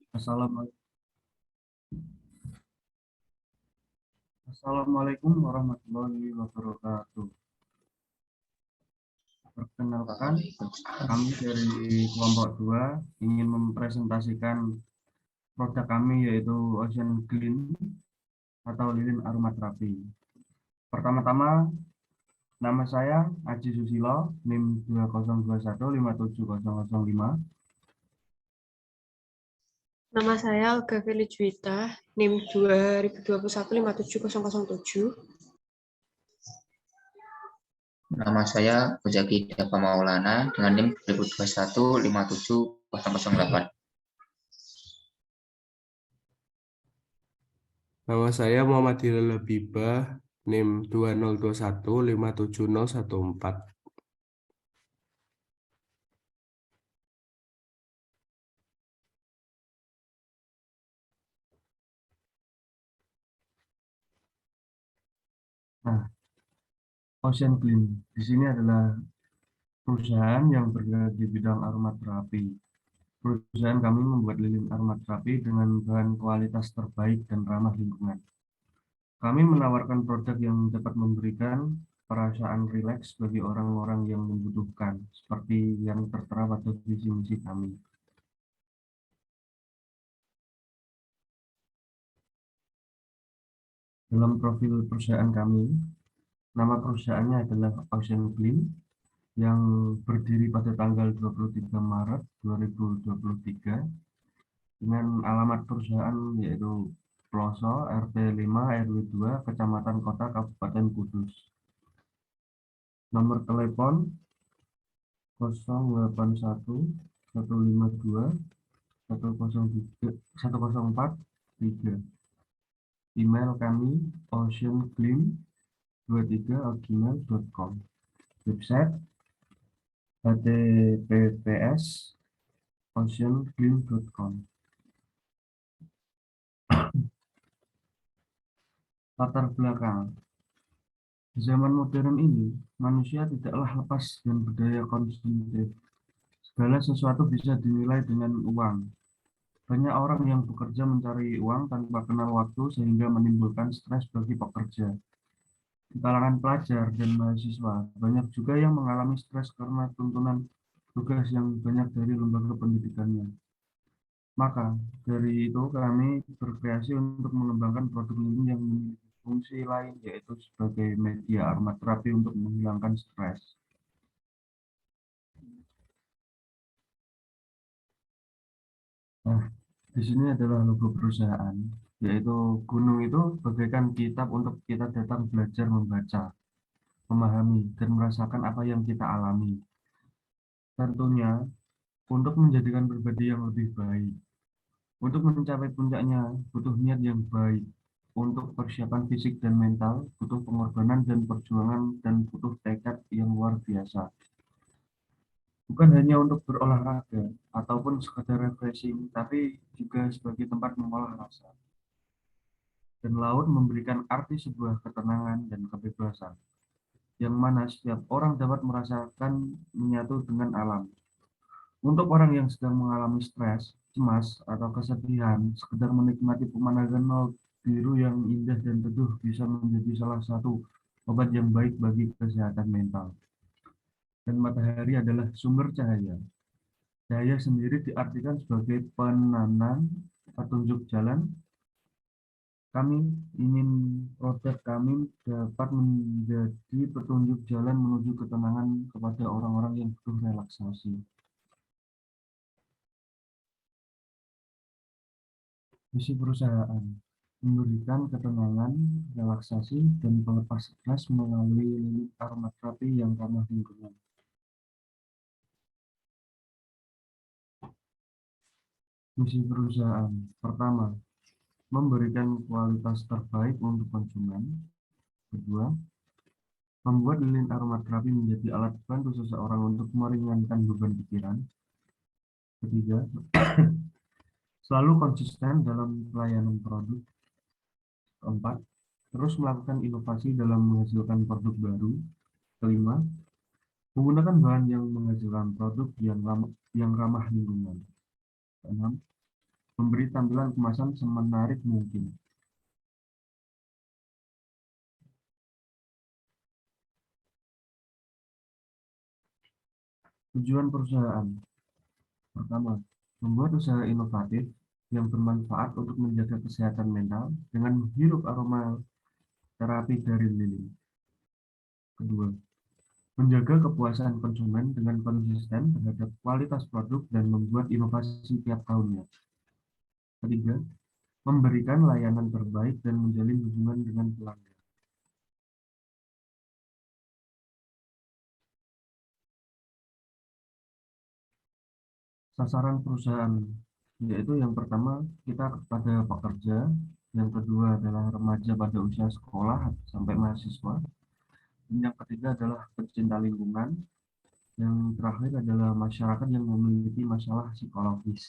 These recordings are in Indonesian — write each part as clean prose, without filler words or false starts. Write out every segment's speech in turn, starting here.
Assalamualaikum warahmatullahi wabarakatuh. Perkenalkan, kami dari kelompok 2 ingin mempresentasikan produk kami yaitu Ocean Clean atau lilin aromaterapi. Pertama-tama, nama saya Aji Susilo, NIM 2021570005. Nama saya Olga Feli Juwita, NIM 2021 57007. Nama saya Bojaki Dapa Maulana dengan NIM 2021 57008. Nama saya Muhammad Hilal Habibah, NIM 2021 57014. Nah, Ocean Clean di sini adalah perusahaan yang bergerak di bidang aromaterapi. Perusahaan kami membuat lilin aromaterapi dengan bahan kualitas terbaik dan ramah lingkungan. Kami menawarkan produk yang dapat memberikan perasaan rileks bagi orang-orang yang membutuhkan, seperti yang tertera pada visi misi kami. Dalam profil perusahaan kami, nama perusahaannya adalah Ocean Clean, yang berdiri pada tanggal 23 Maret 2023, dengan alamat perusahaan yaitu Ploso, RT 5, RW 2, Kecamatan Kota, Kabupaten Kudus. Nomor telepon 081 152 1043. Email kami oceanclean23@gmail.com. Website https oceanclean.com. Latar belakang. Di zaman modern ini, manusia tidaklah lepas dengan budaya konsumtif. Segala sesuatu bisa dinilai dengan uang. Banyak orang yang bekerja mencari uang tanpa kenal waktu sehingga menimbulkan stres bagi pekerja. Di kalangan pelajar dan mahasiswa, banyak juga yang mengalami stres karena tuntunan tugas yang banyak dari lembaga pendidikannya. Maka, dari itu kami berkreasi untuk mengembangkan produk lilin yang memiliki fungsi lain, yaitu sebagai media aromaterapi untuk menghilangkan stres. Nah, di sini adalah logo perusahaan, yaitu gunung itu bagaikan kitab untuk kita datang belajar membaca, memahami, dan merasakan apa yang kita alami. Tentunya, untuk menjadikan pribadi yang lebih baik. Untuk mencapai puncaknya, butuh niat yang baik. Untuk persiapan fisik dan mental, butuh pengorbanan dan perjuangan, dan butuh tekad yang luar biasa. Bukan hanya untuk berolahraga ataupun sekadar refreshing, tapi juga sebagai tempat mengolah rasa. Dan laut memberikan arti sebuah ketenangan dan kebebasan, yang mana setiap orang dapat merasakan menyatu dengan alam. Untuk orang yang sedang mengalami stres, cemas, atau kesedihan, sekedar menikmati pemandangan laut biru yang indah dan teduh bisa menjadi salah satu obat yang baik bagi kesehatan mental. Dan matahari adalah sumber cahaya. Cahaya sendiri diartikan sebagai penenang, petunjuk jalan. Kami ingin produk kami dapat menjadi petunjuk jalan menuju ketenangan kepada orang-orang yang butuh relaksasi. Misi perusahaan memberikan ketenangan, relaksasi, dan pelepas stres melalui lilin aromaterapi yang ramah lingkungan. Misi perusahaan pertama, memberikan kualitas terbaik untuk konsumen. Kedua, membuat lilin aromaterapi menjadi alat bantu seseorang untuk meringankan beban pikiran. Ketiga, selalu konsisten dalam pelayanan produk. Keempat, terus melakukan inovasi dalam menghasilkan produk baru. Kelima, menggunakan bahan yang menghasilkan produk yang ramah lingkungan. Keenam, memberi tampilan kemasan semenarik mungkin. Tujuan perusahaan. Pertama, membuat usaha inovatif yang bermanfaat untuk menjaga kesehatan mental dengan menghirup aroma terapi dari lilin. Kedua, menjaga kepuasan konsumen dengan konsisten terhadap kualitas produk dan membuat inovasi tiap tahunnya. Ketiga, memberikan layanan terbaik dan menjalin hubungan dengan pelanggan. Sasaran perusahaan, yaitu yang pertama kita kepada pekerja, yang kedua adalah remaja pada usia sekolah sampai mahasiswa, dan yang ketiga adalah pecinta lingkungan, yang terakhir adalah masyarakat yang memiliki masalah psikologis.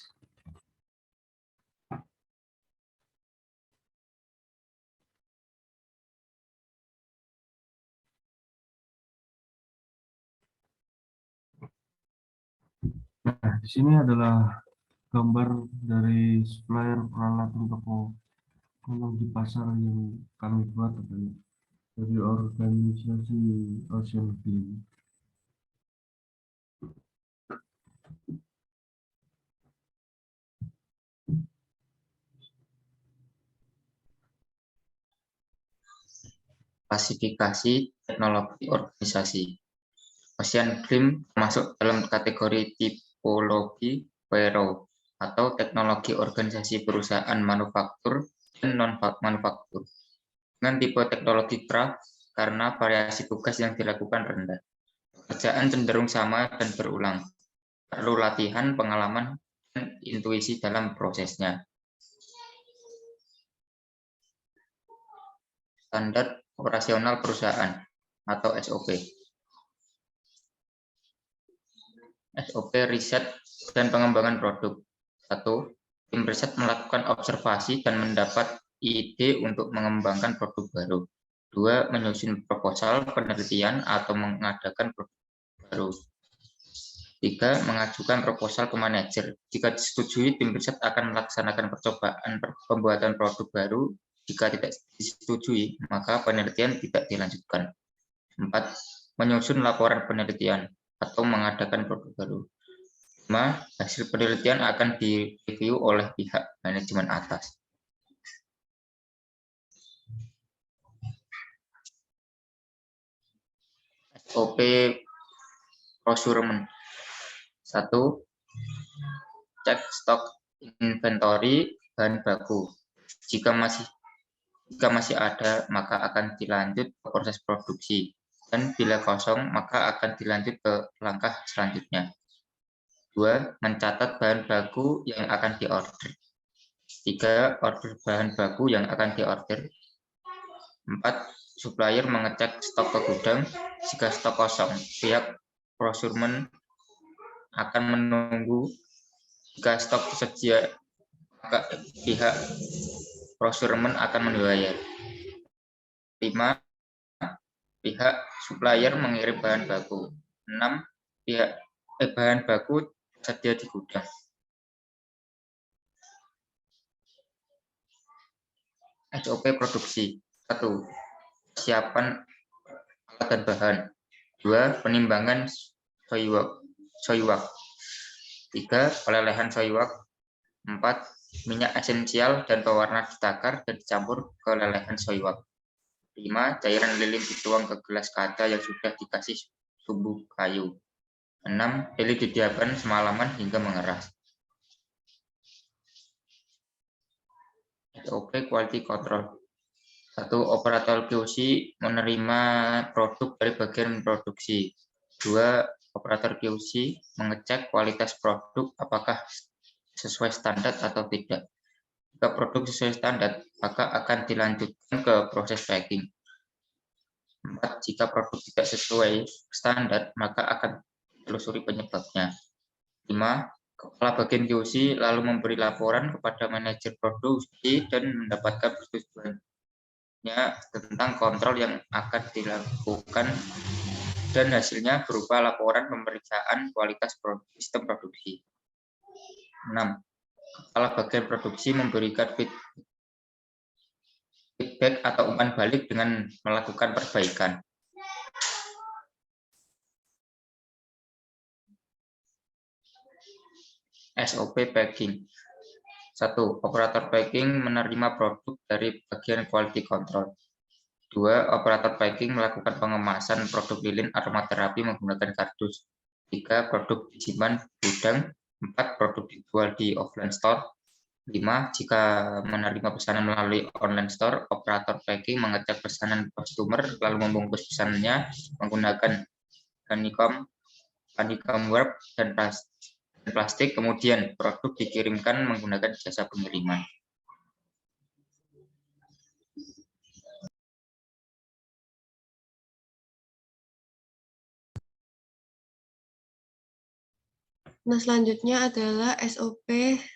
Nah, di sini adalah gambar dari supplier peralatan toko kolong di pasar yang kami buat dari organisasi Ocean Beam. Klasifikasi teknologi organisasi. Ocean Beam masuk dalam kategori tipologi WRO atau teknologi organisasi perusahaan manufaktur dan non-manufaktur. Dengan tipe teknologi craft karena variasi tugas yang dilakukan rendah. Pekerjaan cenderung sama dan berulang. Perlu latihan, pengalaman, dan intuisi dalam prosesnya. Standar operasional perusahaan atau SOP. SOP riset dan pengembangan produk. 1. Tim riset melakukan observasi dan mendapat ide untuk mengembangkan produk baru. 2. Menyusun proposal penelitian atau mengadakan produk baru. 3. Mengajukan proposal ke manajer. Jika disetujui, tim riset akan melaksanakan percobaan pembuatan produk baru. Jika tidak disetujui, maka penelitian tidak dilanjutkan. 4. Menyusun laporan penelitian atau mengadakan produk baru. 5. Hasil penelitian akan direview oleh pihak manajemen atas. SOP procurement. 1. Cek stok inventory bahan baku. Jika masih ada, maka akan dilanjut ke proses produksi. Dan bila kosong, maka akan dilanjut ke langkah selanjutnya. 2. Mencatat bahan baku yang akan diorder. 3. Order bahan baku yang akan diorder. 4. Supplier mengecek stok ke gudang. Jika stok kosong, pihak procurement akan menunggu. Jika stok tersedia, maka pihak procurement akan membayar. 5. Pihak supplier mengirim bahan baku. 6. Bahan baku tersedia di gudang. SOP produksi. 1. Persiapan alat dan bahan. 2. Penimbangan soiwak. 3. Pelelehan soiwak. 4. Minyak esensial dan pewarna ditakar dan dicampur ke lelehan soiwak. 5. Cairan lilin dituang ke gelas kaca yang sudah dikasih sumbu kayu. 6. Lilin didiamkan semalaman hingga mengeras. SOP Quality Control. 1. Operator QC menerima produk dari bagian produksi. 2. Operator QC mengecek kualitas produk apakah sesuai standar atau tidak. Jika produk sesuai standar, maka akan dilanjutkan ke proses packing. 4. Jika produk tidak sesuai standar, maka akan ditelusuri penyebabnya. 5. Kepala bagian QC lalu memberi laporan kepada manajer produksi dan mendapatkan persetujuannya tentang kontrol yang akan dilakukan dan hasilnya berupa laporan pemeriksaan kualitas sistem produksi. 6. kepala bagian produksi memberikan feedback atau umpan balik dengan melakukan perbaikan. SOP packing. 1. Operator packing menerima produk dari bagian quality control. 2. Operator packing melakukan pengemasan produk lilin aromaterapi menggunakan kardus. 3. Produk disimpan gudang. 4. Produk dijual di offline store. 5. Jika menerima pesanan melalui online store, operator packing mengecek pesanan customer lalu membungkus pesanannya menggunakan honeycomb wrap dan plastik, kemudian produk dikirimkan menggunakan jasa pengiriman. Nah, selanjutnya adalah SOP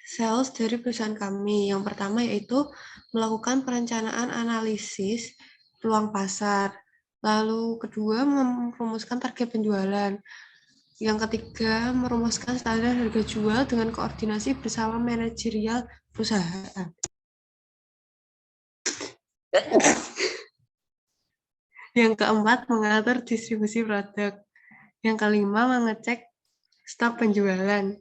sales dari perusahaan kami. Yang pertama yaitu melakukan perencanaan analisis peluang pasar. Lalu kedua, merumuskan target penjualan. Yang ketiga, merumuskan standar harga jual dengan koordinasi bersama manajerial perusahaan. Yang keempat, mengatur distribusi produk. Yang kelima, mengecek stok penjualan.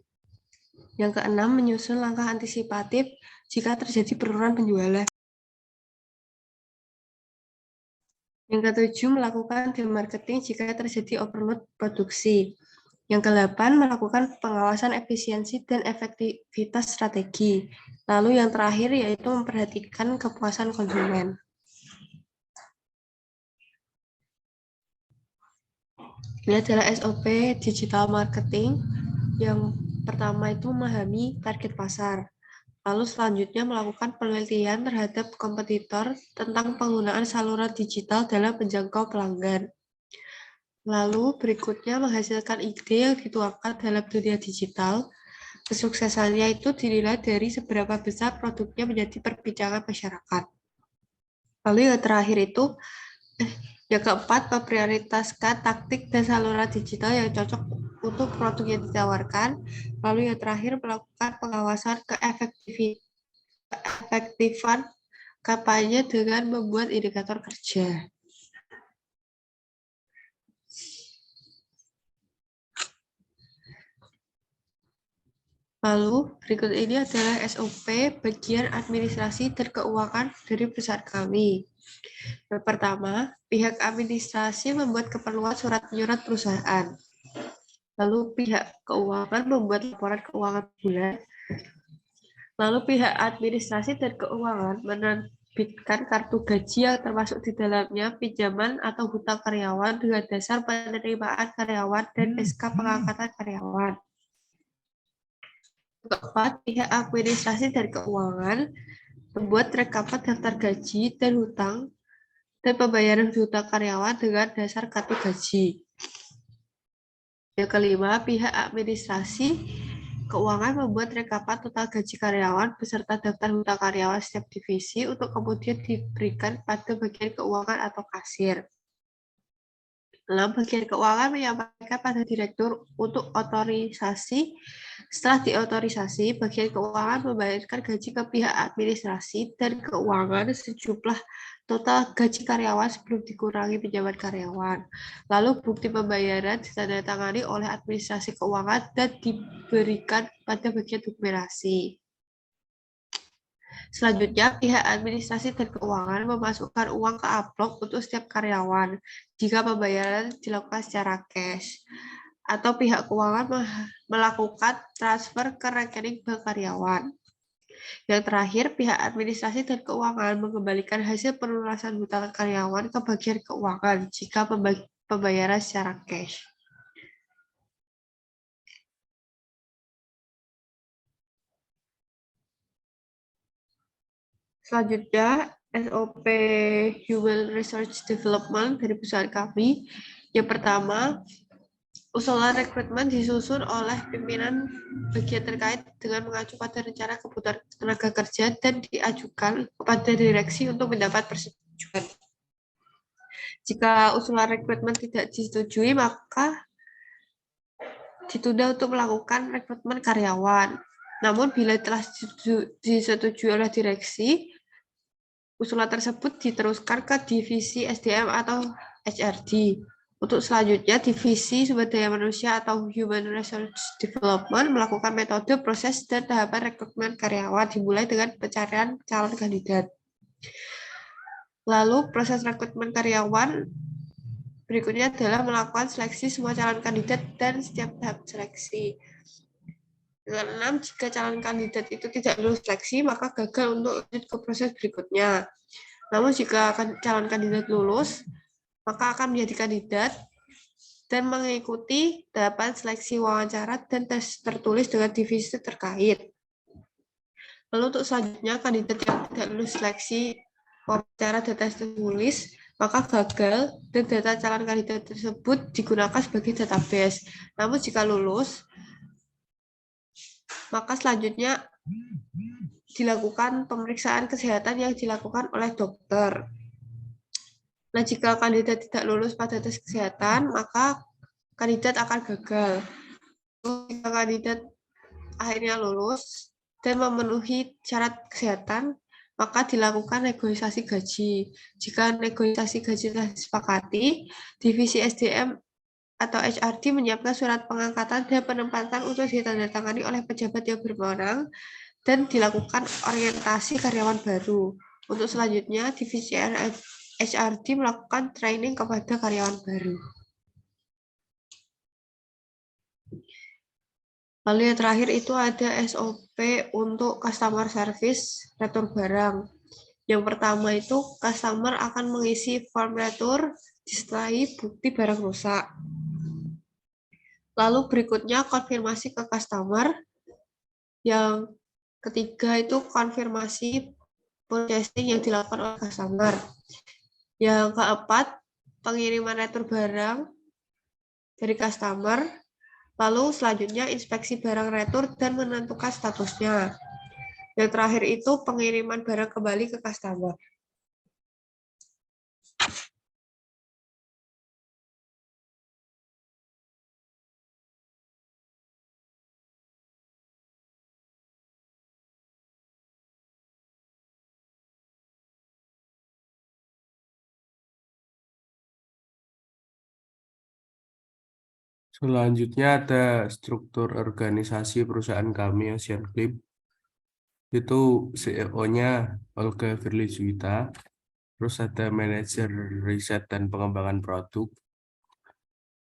Yang keenam, menyusun langkah antisipatif jika terjadi penurunan penjualan. Yang ketujuh, melakukan demarketing jika terjadi overload produksi. Yang kedelapan, melakukan pengawasan efisiensi dan efektivitas strategi. Lalu yang terakhir yaitu memperhatikan kepuasan konsumen. Ini adalah SOP digital marketing. Yang pertama itu memahami target pasar. Lalu selanjutnya melakukan penelitian terhadap kompetitor tentang penggunaan saluran digital dalam menjangkau pelanggan. Lalu berikutnya menghasilkan ide yang dituangkan dalam dunia digital. Kesuksesannya itu dinilai dari seberapa besar produknya menjadi perbincangan masyarakat. Lalu yang terakhir itu, yang keempat, memprioritaskan taktik dan saluran digital yang cocok untuk produk yang ditawarkan. Lalu yang terakhir, melakukan pengawasan keefektifan kampanye dengan membuat indikator kerja. Lalu, berikut ini adalah SOP bagian administrasi dan keuangan dari perusahaan kami. Yang pertama, pihak administrasi membuat keperluan surat menyurat perusahaan. Lalu, pihak keuangan membuat laporan keuangan bulan. Lalu, pihak administrasi dan keuangan menerbitkan kartu gaji yang termasuk di dalamnya pinjaman atau hutang karyawan dengan dasar penerimaan karyawan dan SK pengangkatan karyawan. Keempat, pihak administrasi dan keuangan membuat rekapan daftar gaji dan hutang dan pembayaran hutang karyawan dengan dasar kartu gaji. Yang kelima, pihak administrasi keuangan membuat rekapan total gaji karyawan beserta daftar hutang karyawan setiap divisi untuk kemudian diberikan pada bagian keuangan atau kasir. Dalam bagian keuangan menyampaikan pada direktur untuk otorisasi. Setelah diotorisasi, bagian keuangan membayarkan gaji ke pihak administrasi dan keuangan sejumlah total gaji karyawan sebelum dikurangi pinjaman karyawan. Lalu bukti pembayaran ditandatangani oleh administrasi keuangan dan diberikan pada bagian dokumentasi. Selanjutnya, pihak administrasi dan keuangan memasukkan uang ke amplop untuk setiap karyawan jika pembayaran dilakukan secara cash, atau pihak keuangan melakukan transfer ke rekening bank karyawan. Yang terakhir, pihak administrasi dan keuangan mengembalikan hasil pelunasan hutang karyawan ke bagian keuangan jika pembayaran secara cash. Selanjutnya, SOP Human Resource Development dari perusahaan kami. Yang pertama, usulan rekrutmen disusun oleh pimpinan bagian terkait dengan mengacu pada rencana kebutuhan tenaga kerja dan diajukan kepada direksi untuk mendapat persetujuan. Jika usulan rekrutmen tidak disetujui, maka ditunda untuk melakukan rekrutmen karyawan. Namun bila telah disetujui oleh direksi, usulan tersebut diteruskan ke divisi SDM atau HRD. Untuk selanjutnya, divisi sumber daya manusia atau Human Resource Development melakukan metode, proses, dan tahapan rekrutmen karyawan dimulai dengan pencarian calon kandidat. Lalu proses rekrutmen karyawan berikutnya adalah melakukan seleksi semua calon kandidat dan setiap tahap seleksi. Dengan 6, jika calon kandidat itu tidak lulus seleksi, maka gagal untuk lanjut ke proses berikutnya. Namun jika calon kandidat lulus, maka akan menjadi kandidat dan mengikuti tahapan seleksi wawancara dan tes tertulis dengan divisi terkait. Lalu untuk selanjutnya, kandidat yang tidak lulus seleksi wawancara dan tes tertulis, maka gagal dan data calon kandidat tersebut digunakan sebagai database. Namun jika lulus, maka selanjutnya dilakukan pemeriksaan kesehatan yang dilakukan oleh dokter. Nah, jika kandidat tidak lulus pada tes kesehatan, maka kandidat akan gagal. Jika kandidat akhirnya lulus dan memenuhi syarat kesehatan, maka dilakukan negosiasi gaji. Jika negosiasi gaji telah disepakati, divisi SDM atau HRD menyiapkan surat pengangkatan dan penempatan untuk ditandatangani oleh pejabat yang berwenang dan dilakukan orientasi karyawan baru. Untuk selanjutnya, divisi HRD melakukan training kepada karyawan baru. Lalu yang terakhir itu ada SOP untuk customer service retur barang. Yang pertama itu customer akan mengisi form retur disertai bukti barang rusak. Lalu berikutnya konfirmasi ke customer. Yang ketiga itu konfirmasi purchasing yang dilakukan oleh customer. Yang keempat, pengiriman retur barang dari customer. Lalu selanjutnya inspeksi barang retur dan menentukan statusnya. Yang terakhir itu pengiriman barang kembali ke customer. Selanjutnya ada struktur organisasi perusahaan kami, Asian Clip. Itu CEO-nya Olga Firly-Juwita, terus ada manajer riset dan pengembangan produk,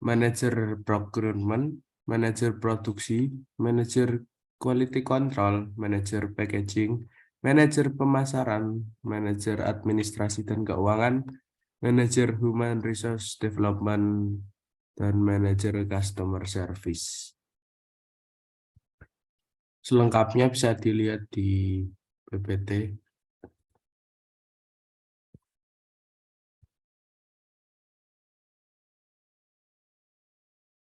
manajer procurement, manajer produksi, manajer quality control, manajer packaging, manajer pemasaran, manajer administrasi dan keuangan, manajer human resource development, dan manajer customer service. Selengkapnya bisa dilihat di PPT.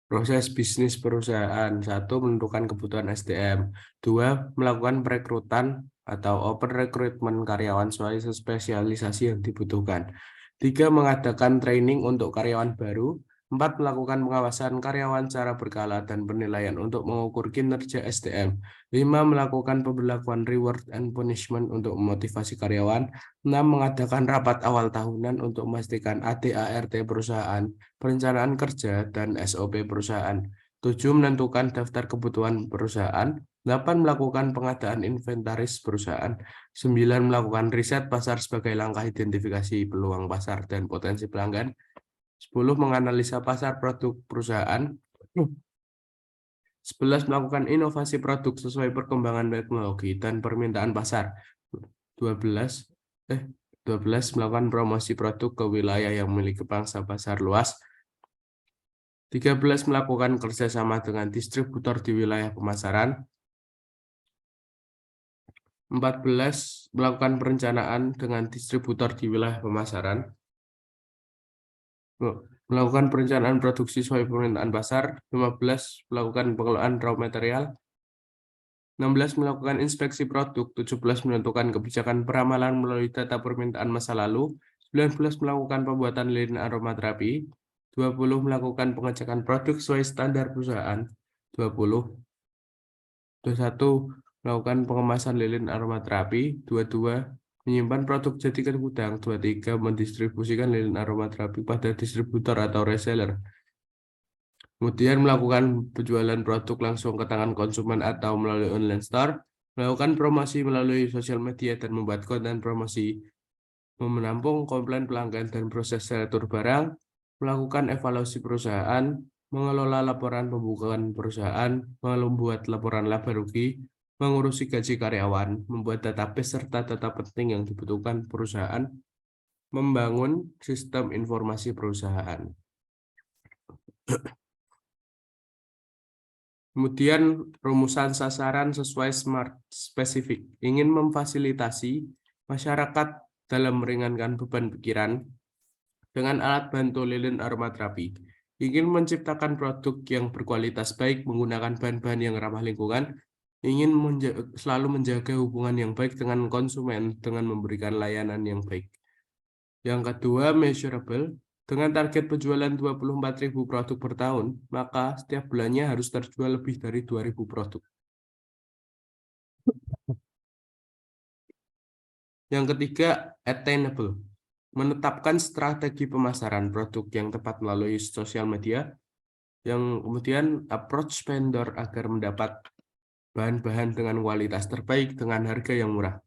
Proses bisnis perusahaan. 1. Menentukan kebutuhan SDM. 2. Melakukan perekrutan atau open recruitment karyawan sesuai spesialisasi yang dibutuhkan. 3. Mengadakan training untuk karyawan baru. 4. Melakukan pengawasan karyawan secara berkala dan penilaian untuk mengukur kinerja SDM. 5. Melakukan pemberlakuan reward and punishment untuk memotivasi karyawan. 6. Mengadakan rapat awal tahunan untuk memastikan ADART perusahaan, perencanaan kerja, dan SOP perusahaan. 7. Menentukan daftar kebutuhan perusahaan. 8. Melakukan pengadaan inventaris perusahaan. 9. Melakukan riset pasar sebagai langkah identifikasi peluang pasar dan potensi pelanggan. 10. Menganalisa pasar produk perusahaan. 11. Melakukan inovasi produk sesuai perkembangan teknologi dan permintaan pasar. 12. Melakukan promosi produk ke wilayah yang memiliki pangsa pasar luas. 13. Melakukan kerjasama dengan distributor di wilayah pemasaran. 14. Melakukan perencanaan dengan distributor di wilayah pemasaran. Melakukan perencanaan produksi sesuai permintaan pasar. 15. Melakukan pengelolaan raw material. 16. Melakukan inspeksi produk. 17. Menentukan kebijakan peramalan melalui data permintaan masa lalu. 19. Melakukan pembuatan lilin aromaterapi. 20. Melakukan pengecekan produk sesuai standar perusahaan. 21. melakukan pengemasan lilin aromaterapi. 22. Menyimpan produk jadi ke gudang. 23. Mendistribusikan lilin aromaterapi pada distributor atau reseller. Kemudian melakukan penjualan produk langsung ke tangan konsumen atau melalui online store. Melakukan promosi melalui sosial media dan membuat konten promosi. Menampung komplain pelanggan dan proses retur barang. Melakukan evaluasi perusahaan. Mengelola laporan pembukaan perusahaan. Membuat laporan laba rugi. Mengurusi gaji karyawan. Membuat database serta data penting yang dibutuhkan perusahaan. Membangun sistem informasi perusahaan. Kemudian rumusan sasaran sesuai smart spesifik. Ingin memfasilitasi masyarakat dalam meringankan beban pikiran dengan alat bantu lilin aromaterapi. Ingin menciptakan produk yang berkualitas baik menggunakan bahan-bahan yang ramah lingkungan. Ingin selalu menjaga hubungan yang baik dengan konsumen dengan memberikan layanan yang baik. Yang kedua, measurable. Dengan target penjualan 24.000 produk per tahun, maka setiap bulannya harus terjual lebih dari 2.000 produk. Yang ketiga, attainable. Menetapkan strategi pemasaran produk yang tepat melalui sosial media. Yang kemudian, approach vendor agar mendapat bahan-bahan dengan kualitas terbaik dengan harga yang murah.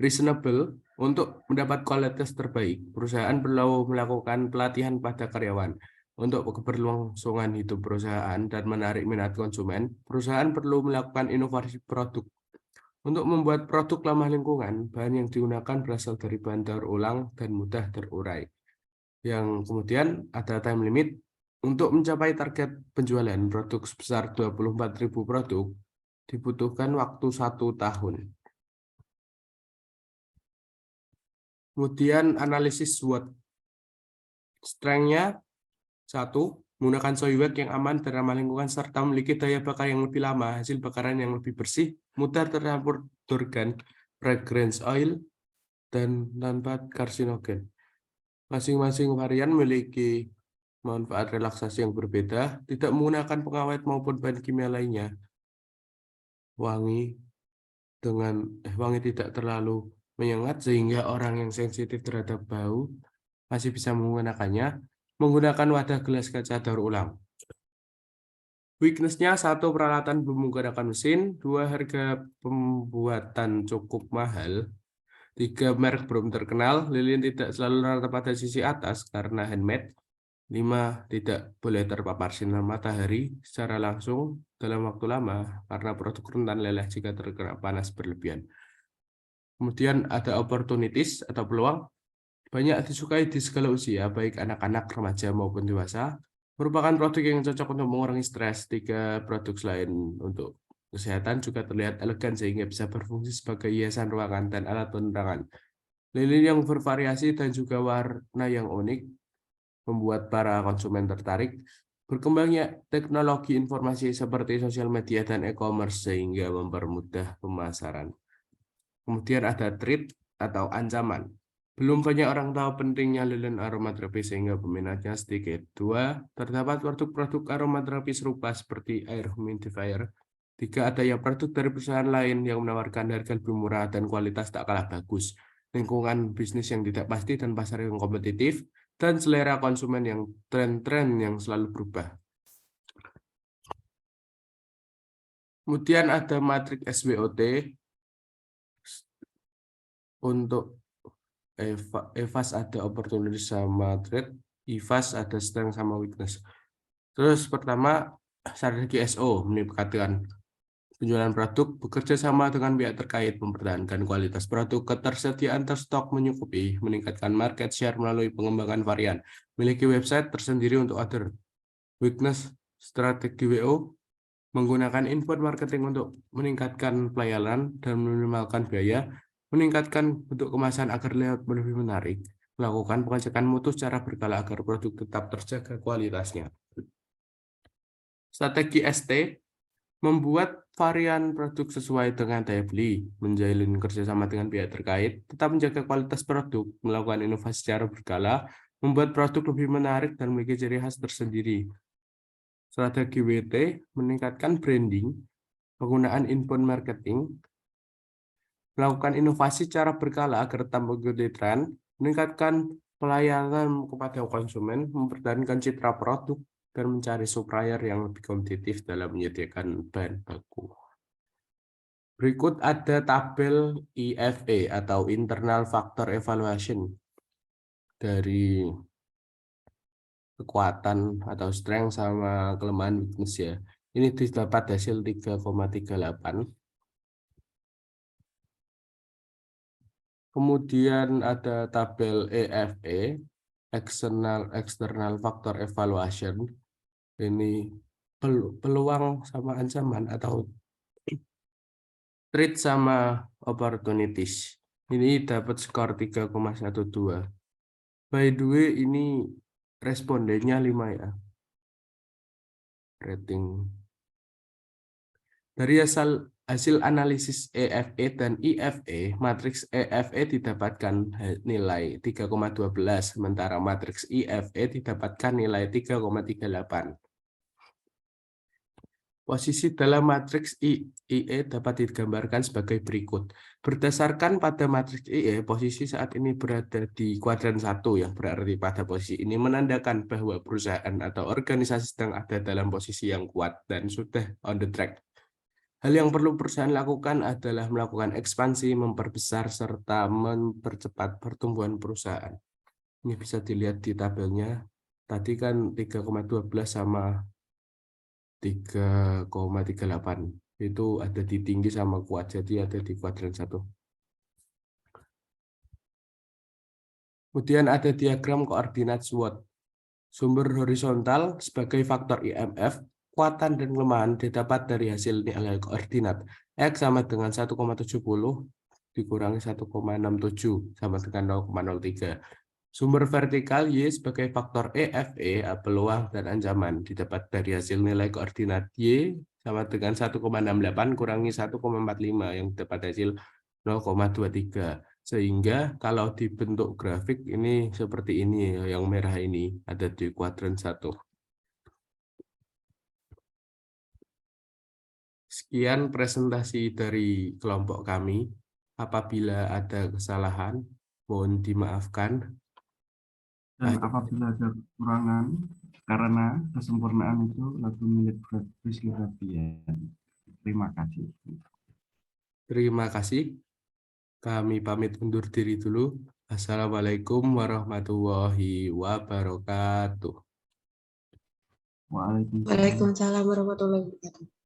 Reasonable. Untuk mendapat kualitas terbaik, perusahaan perlu melakukan pelatihan pada karyawan. Untuk keberlangsungan hidup perusahaan dan menarik minat konsumen, perusahaan perlu melakukan inovasi produk. Untuk membuat produk ramah lingkungan, bahan yang digunakan berasal dari bahan daur ulang dan mudah terurai. Yang kemudian ada time limit. Untuk mencapai target penjualan produk sebesar 24.000 produk, dibutuhkan waktu 1 tahun. Kemudian analisis SWOT. Strength-nya 1. Menggunakan software yang aman dan ramah lingkungan serta memiliki daya bakar yang lebih lama, hasil bakaran yang lebih bersih, mudah tercampur organ, fragrance oil, dan tanpa karsinogen. Masing-masing varian memiliki manfaat relaksasi yang berbeda, tidak menggunakan pengawet maupun bahan kimia lainnya. Wangi tidak terlalu menyengat sehingga orang yang sensitif terhadap bau masih bisa menggunakannya. Menggunakan wadah gelas kaca daur ulang. Weakness-nya 1. Peralatan belum menggunakan mesin. 2. Harga pembuatan cukup mahal. 3. Merek belum terkenal. Lilin tidak selalu rata pada sisi atas karena handmade. 5. Tidak boleh terpapar sinar matahari secara langsung dalam waktu lama karena produk rentan leleh jika terkena panas berlebihan. Kemudian ada opportunities atau peluang. Banyak disukai di segala usia, baik anak-anak, remaja maupun dewasa. Merupakan produk yang cocok untuk mengurangi stres. 3 produk selain untuk kesehatan juga terlihat elegan sehingga bisa berfungsi sebagai hiasan ruangan dan alat penerangan. Lilin yang bervariasi dan juga warna yang unik membuat para konsumen tertarik. Berkembangnya teknologi informasi seperti sosial media dan e-commerce sehingga mempermudah pemasaran. Kemudian ada threat atau ancaman. Belum banyak orang tahu pentingnya lilin aromaterapi sehingga peminatnya sedikit. 2. Terdapat produk-produk aromaterapi serupa seperti air humidifier. 3. Adanya produk dari perusahaan lain yang menawarkan harga lebih murah dan kualitas tak kalah bagus. Lingkungan bisnis yang tidak pasti dan pasar yang kompetitif. Dan selera konsumen yang tren-tren yang selalu berubah. Kemudian ada matrik SWOT. Untuk EVAS ada opportunity sama threat, IVAS ada strength sama weakness. Terus pertama, strategi SO meningkatkan penjualan produk, bekerja sama dengan pihak terkait, mempertahankan kualitas produk, ketersediaan stok mencukupi, meningkatkan market share melalui pengembangan varian, memiliki website tersendiri untuk order. Weakness strategi WO, menggunakan input marketing untuk meningkatkan pelayanan dan meminimalkan biaya, meningkatkan bentuk kemasan agar terlihat lebih menarik, melakukan pengecekan mutu secara berkala agar produk tetap terjaga kualitasnya. Strategi ST, membuat varian produk sesuai dengan daya beli, menjalin kerjasama dengan pihak terkait, tetap menjaga kualitas produk, melakukan inovasi secara berkala, membuat produk lebih menarik dan memiliki ciri khas tersendiri. Strategi WT, meningkatkan branding, penggunaan inbound marketing, melakukan inovasi secara berkala agar tetap mengikuti tren, meningkatkan pelayanan kepada konsumen, mempertahankan citra produk, dan mencari supplier yang lebih kompetitif dalam menyediakan bahan baku. Berikut ada tabel IFE atau Internal Factor Evaluation dari kekuatan atau strength sama kelemahan weakness ya. Ini didapat hasil 3,38. Kemudian ada tabel EFE, External Factor Evaluation. Ini peluang sama ancaman atau threat sama opportunities. Ini dapat skor 3,12. By the way, ini respondennya 5 ya. Rating. Dari hasil analisis EFE dan IFE, matriks EFE didapatkan nilai 3,12, sementara matriks IFE didapatkan nilai 3,38. Posisi dalam matriks IE dapat digambarkan sebagai berikut. Berdasarkan pada matriks IE, posisi saat ini berada di kuadran 1, yang berarti pada posisi ini menandakan bahwa perusahaan atau organisasi sedang ada dalam posisi yang kuat dan sudah on the track. Hal yang perlu perusahaan lakukan adalah melakukan ekspansi, memperbesar, serta mempercepat pertumbuhan perusahaan. Ini bisa dilihat di tabelnya. Tadi kan 3,12 sama 3,38 itu ada di tinggi sama kuat, jadi ada di kuadran 1. Kemudian ada diagram koordinat SWOT. Sumber horizontal sebagai faktor IMF, kekuatan dan kelemahan didapat dari hasil nilai koordinat. X sama dengan 1,70 dikurangi 1,67 sama dengan 0,03. Sumber vertikal Y sebagai faktor EFE, peluang dan ancaman, didapat dari hasil nilai koordinat Y sama dengan 1,68 kurangi 1,45 yang dapat hasil 0,23. Sehingga kalau dibentuk grafik ini seperti ini, yang merah ini ada di kuadran 1. Sekian presentasi dari kelompok kami. Apabila ada kesalahan, mohon dimaafkan. Dan apabila ada kekurangan, karena kesempurnaan itu lagu milik Rizky Rabian. Terima kasih. Terima kasih. Kami pamit undur diri dulu. Assalamualaikum warahmatullahi wabarakatuh. Waalaikumsalam. Waalaikumsalam warahmatullahi wabarakatuh.